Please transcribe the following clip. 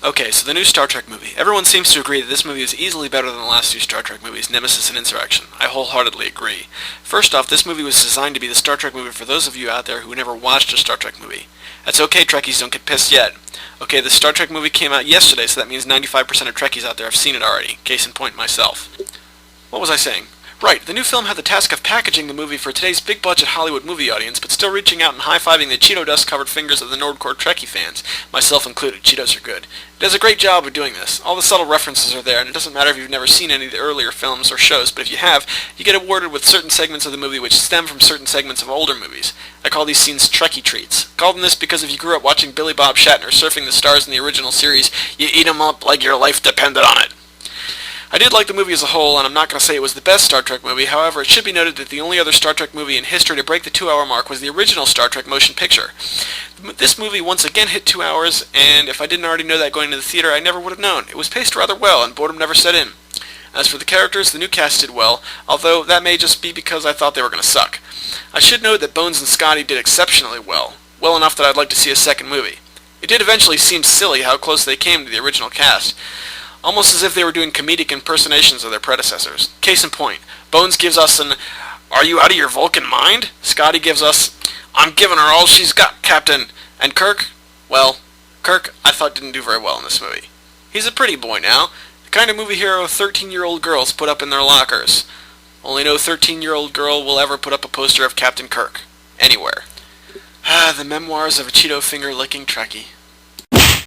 Okay, so the new Star Trek movie. Everyone seems to agree that this movie is easily better than the last two Star Trek movies, Nemesis and Insurrection. I wholeheartedly agree. First off, this movie was designed to be the Star Trek movie for those of you out there who never watched a Star Trek movie. That's okay, Trekkies, don't get pissed yet. Okay, the Star Trek movie came out yesterday, so that means 95% of Trekkies out there have seen it already. Case in point, myself. What was I saying? Right, the new film had the task of packaging the movie for today's big-budget Hollywood movie audience, but still reaching out and high-fiving the Cheeto dust-covered fingers of the Nordcore Trekkie fans, myself included. Cheetos are good. It does a great job of doing this. All the subtle references are there, and it doesn't matter if you've never seen any of the earlier films or shows, but if you have, you get awarded with certain segments of the movie which stem from certain segments of older movies. I call these scenes Trekkie treats. Call them this because if you grew up watching Billy Bob Shatner surfing the stars in the original series, you eat 'em up like your life depended on it. I did like the movie as a whole, and I'm not going to say it was the best Star Trek movie. However, it should be noted that the only other Star Trek movie in history to break the 2-hour mark was the original Star Trek motion picture. This movie once again hit 2 hours, and if I didn't already know that going to the theater, I never would have known. It was paced rather well, and boredom never set in. As for the characters, the new cast did well, although that may just be because I thought they were going to suck. I should note that Bones and Scotty did exceptionally well enough that I'd like to see a second movie. It did eventually seem silly how close they came to the original cast. Almost as if they were doing comedic impersonations of their predecessors. Case in point, Bones gives us an, "Are you out of your Vulcan mind?" Scotty gives us, "I'm giving her all she's got, Captain." And Kirk, well, Kirk I thought didn't do very well in this movie. He's a pretty boy now, the kind of movie hero 13-year-old girls put up in their lockers. Only no 13-year-old girl will ever put up a poster of Captain Kirk. Anywhere. The memoirs of a Cheeto finger-licking Trekkie.